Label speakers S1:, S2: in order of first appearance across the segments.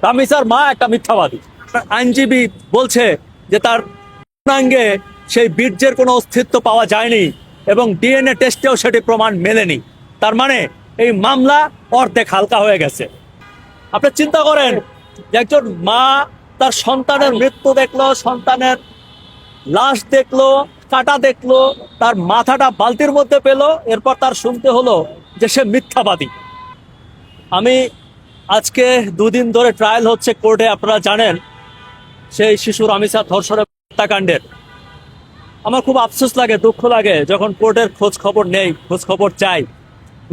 S1: রামিসার মা একটা মিথ্যাবাদী। আইনজীবী বলছে যে তার পূর্ণাঙ্গে সেই বীর্যের কোনো অস্তিত্ব পাওয়া যায়নি এবং ডিএনএ টেস্টেও সেটি প্রমাণ মেলেনি। তার মানে এই মামলা অর্ধেক হালকা হয়ে গেছে। আপনি চিন্তা করেন যে একজন মা তার সন্তানের মৃত্যু দেখলো, সন্তানের লাশ দেখলো, কাটা দেখলো, তার মাথাটা বালতির মধ্যে পেলো, এরপর তার শুনতে হলো যে সে মিথ্যাবাদী। আমি আজকে দুদিন ধরে ট্রায়াল হচ্ছে কোর্টে, আপনারা জানেন সেই শিশু রামিসা ধর্ষণের হত্যাকাণ্ডের। আমার খুব আফসোস লাগে, দুঃখ লাগে যখন কোর্টের খোঁজ খবর নেই, খোঁজ খবর চাই।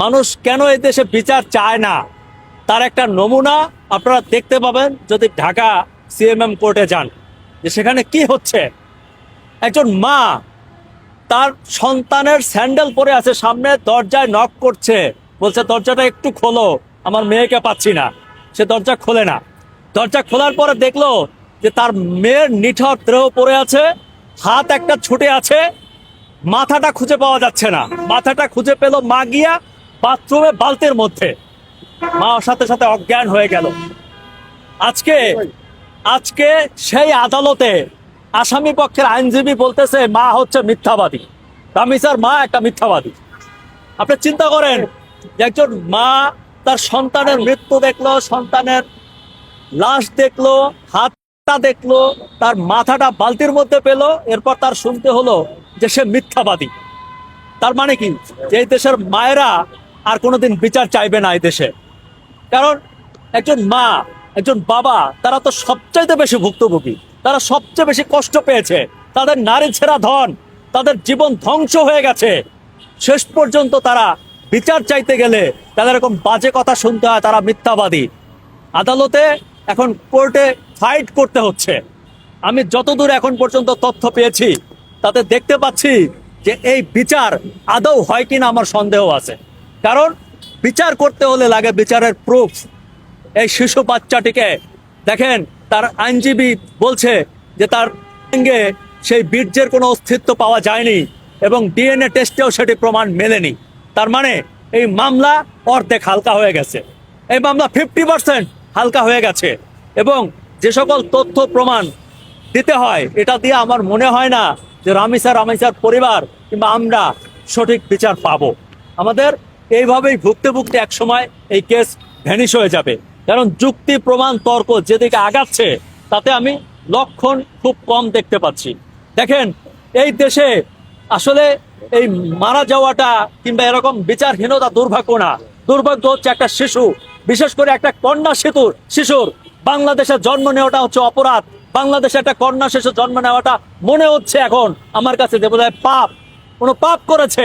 S1: মানুষ কেন এই দেশে বিচার চায় না তার একটা নমুনা আপনারা দেখতে পাবেন যদি ঢাকা সিএমএম কোর্টে যান, যে সেখানে কি হচ্ছে। একজন মা তার সন্তানের স্যান্ডেল পরে আছে, সামনে দরজায় নক করছে, বলছে দরজাটা একটু খোলো, আমার মেয়েকে পাচ্ছি না। সে দরজা খোলে না। দরজা খোলার পরে দেখলো যে তার মেয়ের নিথর দেহ পড়ে আছে, হাত একটা ছুটে আছে, মাথাটা খুঁজে পাওয়া যাচ্ছে না। মাথাটা খুঁজে পেল মা গিয়া বাথরুমে বালতির মধ্যে, মা সাথে সাথে অজ্ঞান হয়ে গেল। আজকে আজকে সেই আদালতে আসামি পক্ষের আইনজীবী বলতেছে মা হচ্ছে মিথ্যাবাদী, রামিসার মা একটা মিথ্যাবাদী। আপনি চিন্তা করেন যে একজন মা তার সন্তানের মৃত্যু দেখলো, সন্তানের লাশ দেখলো, হাতটা দেখলো, তার মাথাটা বালতির মধ্যে পেলো, এরপর তার শুনতে হলো যে সে মিথ্যাবাদী। তার মানে কি, যে এই দেশের মায়েরা আর কোনোদিন বিচার চাইবে না এই দেশে। কারণ একজন মা, একজন বাবা, তারা তো সবচাইতে বেশি ভুক্তভোগী, তারা সবচেয়ে বেশি কষ্ট পেয়েছে, তাদের নারী ছেঁড়া ধন, তাদের জীবন ধ্বংস হয়ে গেছে। শেষ পর্যন্ত তারা বিচার চাইতে গেলে তাদের এরকম বাজে কথা শুনতে হয়, তারা মিথ্যাবাদী। আদালতে এখন কোর্টে ফাইট করতে হচ্ছে। আমি যতদূর এখন পর্যন্ত তথ্য পেয়েছি তাতে দেখতে পাচ্ছি যে এই বিচার আদৌ হয় কিনা আমার সন্দেহ আছে। কারণ বিচার করতে হলে লাগে বিচারের প্রুফ। এই শিশু বাচ্চাটিকে দেখেন, তার আইনজীবী বলছে যে তার সঙ্গে সেই বীর্যের কোনো অস্তিত্ব পাওয়া যায়নি এবং ডিএনএ টেস্টেও সেটি প্রমাণ মেলেনি। তার মানে এই মামলা অর্ধেক হালকা হয়ে গেছে, এই মামলা 50% হালকা হয়ে গেছে। এবং যে সকল তথ্য প্রমাণ দিতে হয়, এটা দিয়ে আমার মনে হয় না যে রামিসার পরিবার কিংবা আমরা সঠিক বিচার পাবো। আমাদের এইভাবেই ভুগতে ভুগতে একসময় এই কেস ভ্যানিশ হয়ে যাবে। কারণ যুক্তি প্রমাণ তর্ক যেদিকে আগাচ্ছে তাতে আমি লক্ষণ খুব কম দেখতে পাচ্ছি। দেখেন, এই দেশে আসলে এই মারা যাওয়াটা কিংবা এরকম বিচারহীনতা দুর্ভাগ্য না, দুর্ভাগ্য হচ্ছে একটা শিশু, বিশেষ করে একটা কন্যা শিশুর বাংলাদেশে জন্ম নেওয়াটা হচ্ছে অপরাধ। বাংলাদেশে একটা কন্যা শিশুর জন্ম নেওয়াটা মনে হচ্ছে এখন আমার কাছে যে বোধহয় পাপ, কোনো পাপ করেছে।